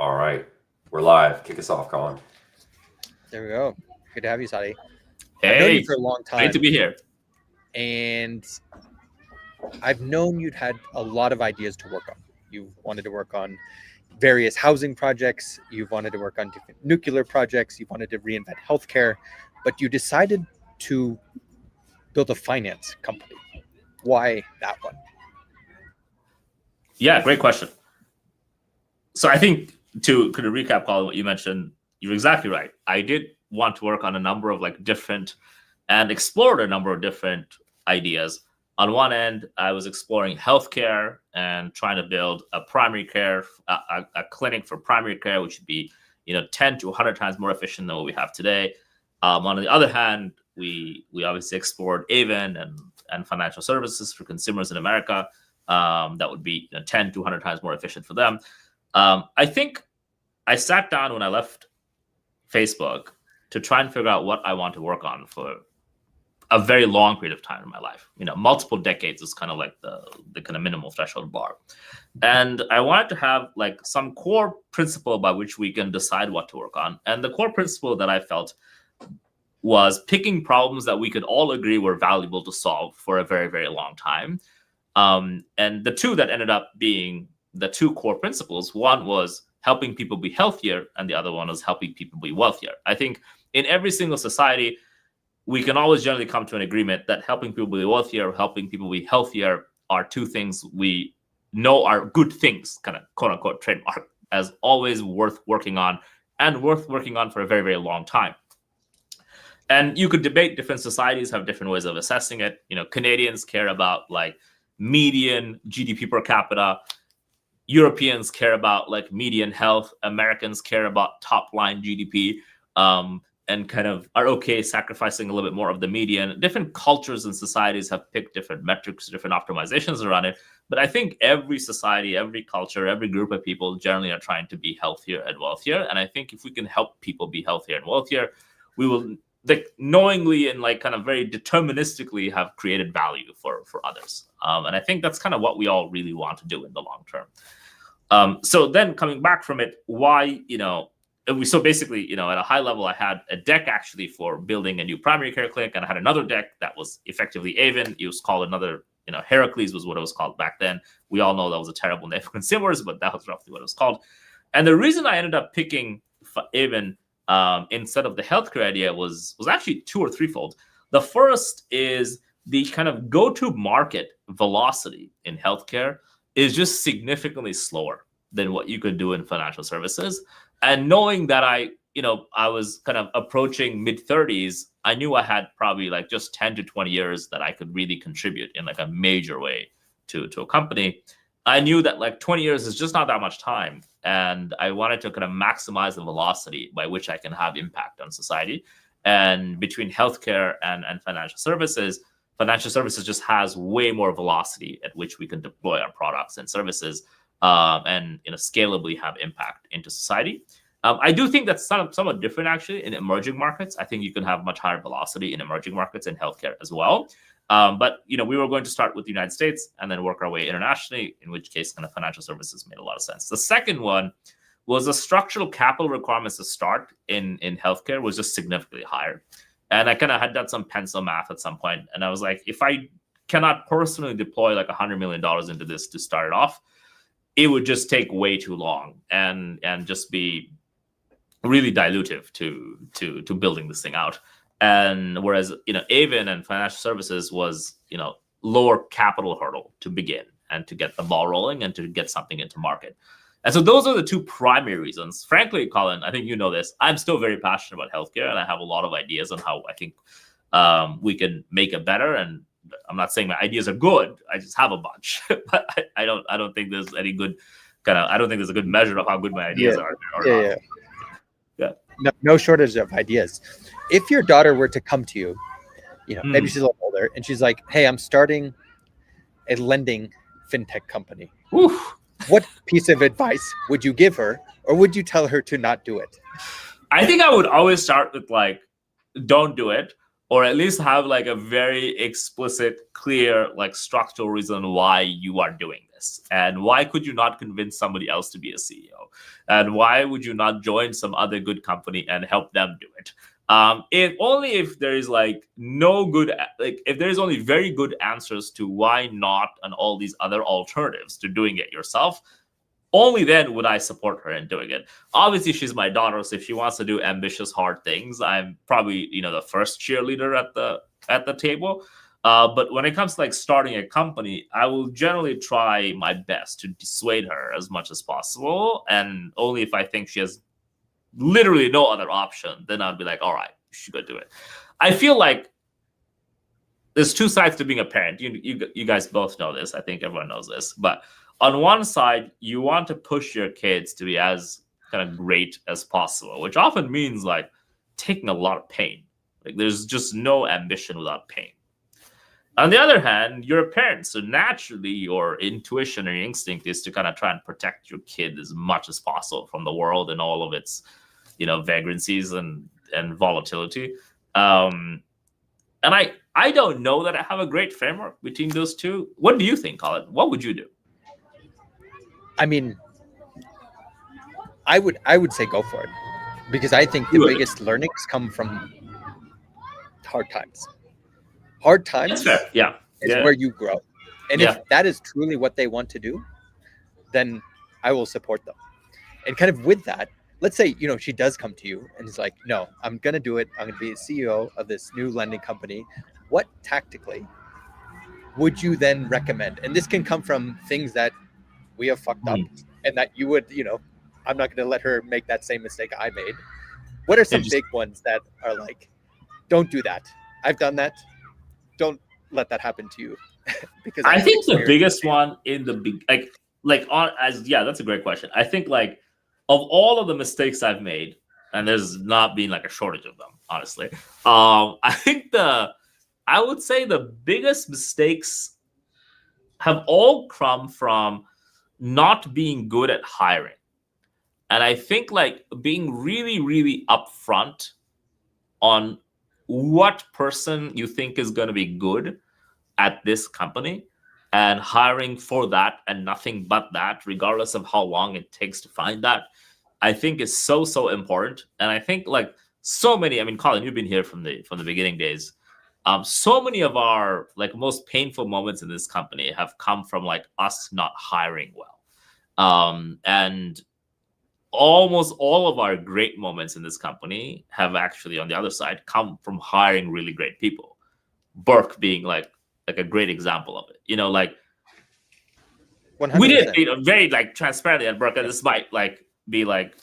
All right, we're live. Kick us off, Colin. There we go. Good to have you, Sadi. I've known you Hey, for a long great to time, be here. and I've known you'd had a lot of ideas to work on. You've wanted to work on various housing projects, you've wanted to work on different nuclear projects, you've wanted to reinvent healthcare, but you decided to build a finance company. Why that one? Yeah, great question. So I think to kind of recap, Colin, what you mentioned, you're exactly right. I did want to work on a number of like different and explored a number of different ideas. On one end, I was exploring healthcare and trying to build a primary care, a clinic for primary care, which would be 10 to 100 times more efficient than what we have today. On the other hand, we obviously explored Avon and financial services for consumers in America. That would be 10 to 100 times more efficient for them. I think I sat down when I left Facebook to try and figure out what I want to work on for a very long period of time in my life. Multiple decades is kind of like the kind of minimal threshold bar. And I wanted to have like some core principle by which we can decide what to work on. And the core principle that I felt was picking problems that we could all agree were valuable to solve for a very, very long time. And the two that ended up being the two core principles, one was helping people be healthier, and the other one was helping people be wealthier. I think in every single society, we can always generally come to an agreement that helping people be wealthier, helping people be healthier are two things we know are good things, kind of quote unquote trademark, as always worth working on and worth working on for a very, very long time. And you could debate, different societies have different ways of assessing it. Canadians care about like median GDP per capita. Europeans care about like median health. Americans care about top line GDP, and kind of are okay sacrificing a little bit more of the median. Different cultures and societies have picked different metrics, different optimizations around it. But I think every society, every culture, every group of people generally are trying to be healthier and wealthier. And I think if we can help people be healthier and wealthier, we will like knowingly and like kind of very deterministically have created value for others. And I think that's kind of what we all really want to do in the long term. So then coming back from it, why, so basically, at a high level, I had a deck actually for building a new primary care clinic, and I had another deck that was effectively Avon. It was called another, Heracles was what it was called back then. We all know that was a terrible name for consumers, but that was roughly what it was called. And the reason I ended up picking Avon instead of the healthcare idea was actually two or threefold. The first is the kind of go-to market velocity in healthcare is just significantly slower than what you could do in financial services. And knowing that I was kind of approaching mid-30s, I knew I had probably like just 10 to 20 years that I could really contribute in like a major way to a company. I knew that like 20 years is just not that much time. And I wanted to kind of maximize the velocity by which I can have impact on society. And between healthcare and financial services just has way more velocity at which we can deploy our products and services, and scalably have impact into society. I do think that's somewhat different actually in emerging markets. I think you can have much higher velocity in emerging markets and healthcare as well. But we were going to start with the United States and then work our way internationally, in which case kind of financial services made a lot of sense. The second one was the structural capital requirements to start in healthcare was just significantly higher. And I kind of had done some pencil math at some point, and I was like, if I cannot personally deploy like $100 million into this to start it off, it would just take way too long and just be really dilutive to building this thing out. And whereas Avon and financial services was lower capital hurdle to begin and to get the ball rolling and to get something into market. And so those are the two primary reasons. Frankly, Colin, I think you know this. I'm still very passionate about healthcare, and I have a lot of ideas on how I think we can make it better. And I'm not saying my ideas are good. I just have a bunch, but I don't think there's any good I don't think there's a good measure of how good my ideas are. No shortage of ideas. If your daughter were to come to you, maybe she's a little older, and she's like, "Hey, I'm starting a lending fintech company." Oof. What piece of advice would you give her, or would you tell her to not do it? I think I would always start with like, don't do it, or at least have like a very explicit, clear, like structural reason why you are doing this. this? And why could you not convince somebody else to be a CEO? And why would you not join some other good company and help them do it? If there is like no good, like if there is only very good answers to why not and all these other alternatives to doing it yourself, only then would I support her in doing it. Obviously, she's my daughter, so if she wants to do ambitious, hard things, I'm probably the first cheerleader at the table. But when it comes to like starting a company, I will generally try my best to dissuade her as much as possible, and only if I think she has literally no other option, then I'd be like, all right, you should go do it. I feel like there's two sides to being a parent. You guys both know this. I think everyone knows this. But on one side, you want to push your kids to be as kind of great as possible, which often means like taking a lot of pain. Like there's just no ambition without pain. On the other hand, you're a parent, so naturally your intuition or your instinct is to kind of try and protect your kid as much as possible from the world and all of its vagrancies and volatility. And I don't know that I have a great framework between those two. What do you think, Colin? What would you do? I mean, I would say go for it, because I think the biggest learnings come from hard times. Hard times is where you grow. And if that is truly what they want to do, then I will support them. And kind of with that, let's say, she does come to you and is like, no, I'm going to do it. I'm going to be the CEO of this new lending company. What tactically would you then recommend? And this can come from things that we have fucked up and that you would, I'm not going to let her make that same mistake I made. What are some big ones that are like, don't do that? I've done that. Don't let that happen to you. Because I think the biggest one in the big, that's a great question. I think like of all of the mistakes I've made, and there's not been like a shortage of them, honestly. I would say the biggest mistakes have all come from not being good at hiring. And I think like being really, really upfront on what person you think is going to be good at this company and hiring for that and nothing but that, regardless of how long it takes to find that, I think is so, so important. And I think like so many, Colin, you've been here from the beginning days. So many of our like most painful moments in this company have come from like us not hiring well. And almost all of our great moments in this company have actually, on the other side, come from hiring really great people. Burke being like a great example of it. 100%. We did very like transparently at Burke, and this might like be like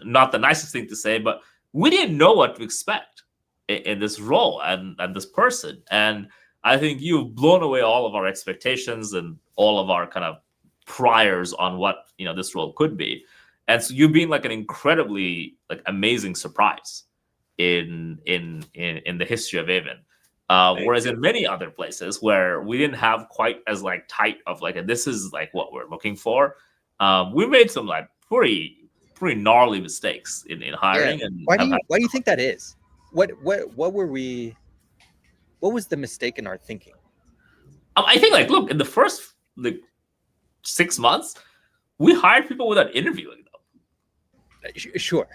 not the nicest thing to say, but we didn't know what to expect in this role and this person. And I think you've blown away all of our expectations and all of our kind of priors on what this role could be. And so you've been like an incredibly like amazing surprise in the history of Avon. Whereas in many other places where we didn't have quite as like tight of like this is like what we're looking for, we made some like pretty gnarly mistakes in hiring. Yeah. And why do you think that is? What was the mistake in our thinking? I think like look, in the first like 6 months, we hired people without interviewing them. Sure.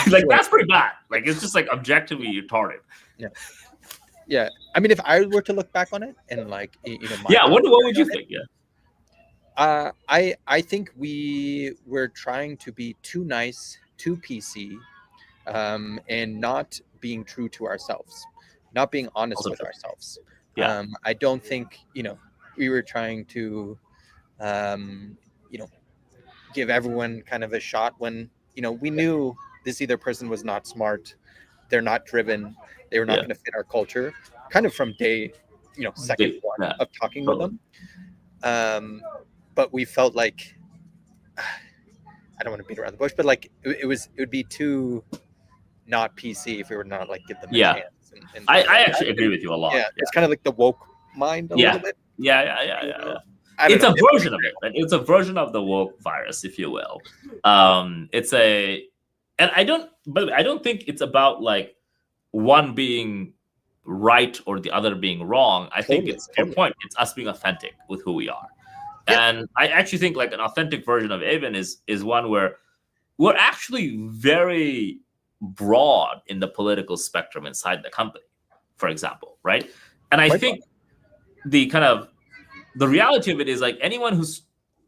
That's pretty bad. Like it's just like objectively retarded. Yeah. If I were to look back on it and like what would you think? I think we were trying to be too nice, too PC, and not being true to ourselves, not being honest with ourselves. I don't think we were trying to give everyone kind of a shot when we knew this either person was not smart, they're not driven, they were not going to fit our culture, kind of from day second one of talking with them. But we felt like I don't want to beat around the bush, but like it would be too not PC if we were not like give them a chance. And I actually agree with you a lot. It's kind of like the woke mind a little bit. It's a version of it. Like, it's a version of the woke virus, if you will. I don't think it's about like one being right or the other being wrong. I think it's your point. It's us being authentic with who we are. Yeah. And I actually think like an authentic version of Avon is one where we're actually very broad in the political spectrum inside the company, for example, right? And I Quite think the reality of it is like anyone who's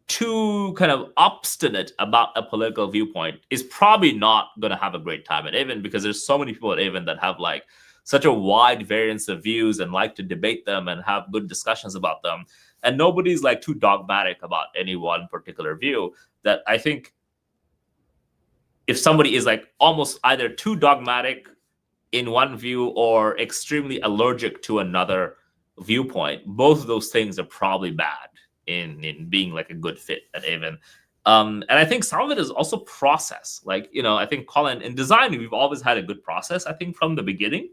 too kind of obstinate about a political viewpoint is probably not going to have a great time at Avon, because there's so many people at Avon that have like such a wide variance of views and like to debate them and have good discussions about them. And nobody's like too dogmatic about any one particular view, that I think if somebody is like almost either too dogmatic in one view or extremely allergic to another viewpoint, both of those things are probably bad in being like a good fit at Avon. And I think some of it is also process. Like, I think, Colin, in design, we've always had a good process, I think, from the beginning,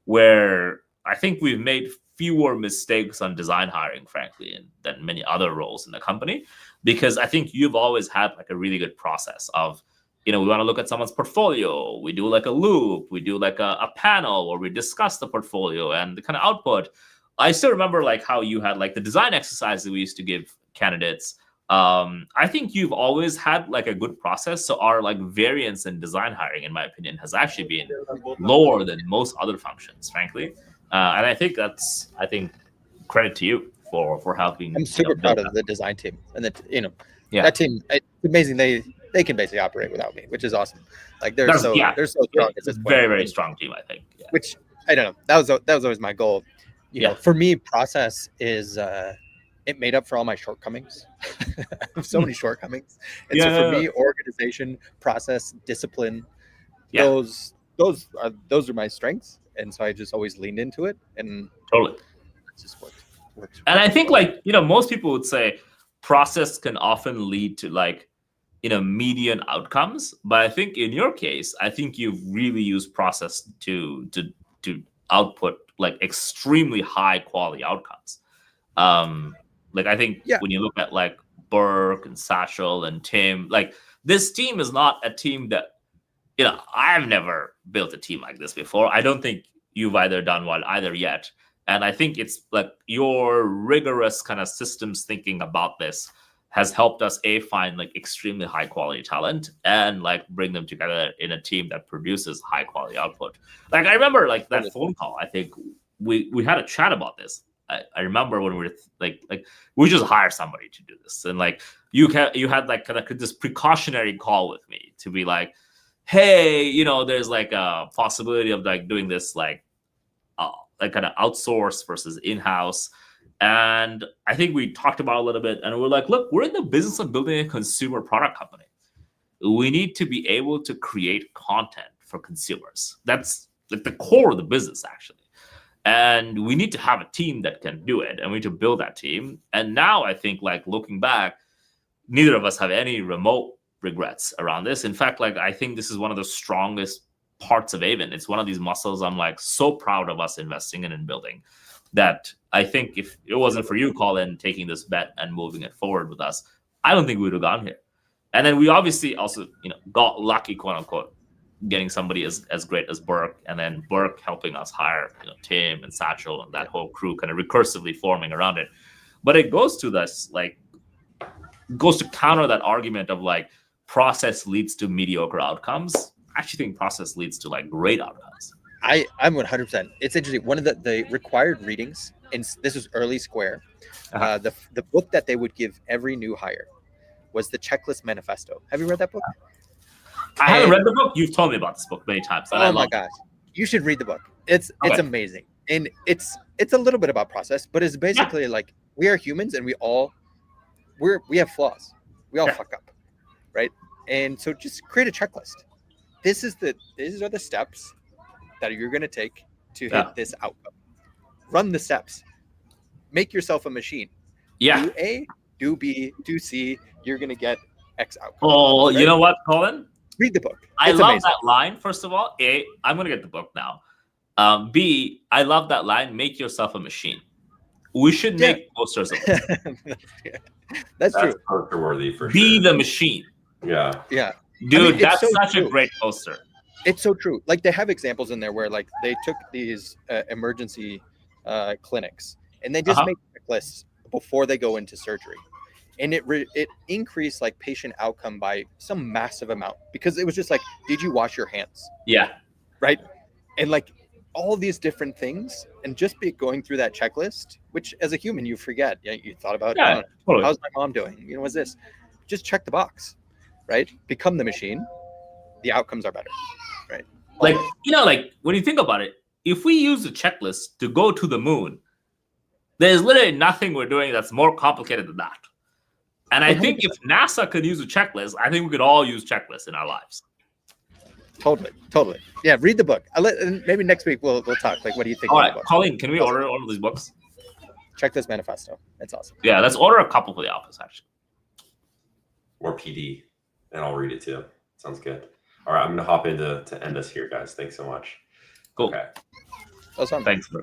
where I think we've made fewer mistakes on design hiring, frankly, than many other roles in the company, because I think you've always had like a really good process of, we want to look at someone's portfolio. We do like a loop. We do like a panel where we discuss the portfolio and the kind of output. I still remember like how you had like the design exercise that we used to give candidates. I think you've always had like a good process. So our like variance in design hiring, in my opinion, has actually been lower than most other functions, frankly. And I think credit to you for helping. I'm super proud of the design team, and that Yeah. that team. It's amazing. They can basically operate without me, which is awesome. Like they're so strong at this point. Very, very strong team, I think. Yeah. Which I don't know. That was always my goal. You know, for me, process is it made up for all my shortcomings. I have so many shortcomings. And so for me, organization, process, discipline, those are my strengths. And so I just always leaned into it, and totally, it just works. And I think like, most people would say process can often lead to like, median outcomes. But I think in your case, I think you've really used process to output like extremely high quality outcomes. Like I think when you look at like Burke and Satchel and Tim, like this team is not a team that, I've never built a team like this before. I don't think you've done one either yet. And I think it's like your rigorous kind of systems thinking about this has helped us find like extremely high quality talent and like bring them together in a team that produces high quality output. Like I remember like that phone call. I think we had a chat about this. I remember when we were like we just hire somebody to do this, and like you had like kind of this precautionary call with me to be like, hey, there's like a possibility of like doing this like kind of outsource versus in-house. And I think we talked about it a little bit, and we're like, look, we're in the business of building a consumer product company. We need to be able to create content for consumers. That's like the core of the business, actually. And we need to have a team that can do it, and we need to build that team. And now I think like looking back, neither of us have any remote regrets around this. In fact, like I think this is one of the strongest parts of Avon. It's one of these muscles I'm like so proud of us investing in and building, that I think if it wasn't for you, Colin, taking this bet and moving it forward with us, I don't think we would have gone here. And then we obviously also, got lucky, quote unquote, getting somebody as great as Burke, and then Burke helping us hire, Tim and Satchel and that whole crew kind of recursively forming around it. But it goes to this, like, goes to counter that argument of like process leads to mediocre outcomes. I actually think process leads to like great outcomes. I'm 100%. It's interesting. One of the required readings, and this was early Square, the book that they would give every new hire was the Checklist Manifesto. Have you read that book? I haven't read the book. You've told me about this book many times. Oh my gosh, you should read the book. It's amazing, and it's a little bit about process, but it's basically like we are humans, and we have flaws. We all fuck up, right? And so just create a checklist. These are the steps that you're going to take to hit this outcome. Run the steps. Make yourself a machine. Yeah. Do A, do B, do C. You're going to get X outcome. Oh, right? You know what, Colin? Read the book. I love that line. First of all, A, I'm going to get the book now. B, I love that line. Make yourself a machine. We should make posters of it. That's true. Poster worthy for Be sure. the machine. Yeah. Yeah. Dude, that's such a great poster. It's so true. Like they have examples in there where like they took these emergency clinics and they just make checklists before they go into surgery. and it increased like patient outcome by some massive amount, because it was just like, did you wash your hands, Yeah. right? And like all these different things, and just be going through that checklist, which as a human you forget. You thought about, Yeah. oh, Totally. how's my mom doing? What's this? Just check the box, right? Become the machine. The outcomes are better, right? Like, like when you think about it, if we use the checklist to go to the moon, there's literally nothing we're doing that's more complicated than that. And I think if NASA could use a checklist, I think we could all use checklists in our lives. Totally. Yeah, read the book. And maybe next week we'll talk. Like, what do you think? All of right, the book? Colleen, can we order one of these books? Checklist Manifesto. It's awesome. Yeah, let's order a couple for the office, actually. Or PD, and I'll read it too. Sounds good. All right, I'm gonna hop into to end us here, guys. Thanks so much. Cool. Okay. That was fun. Thanks, bro.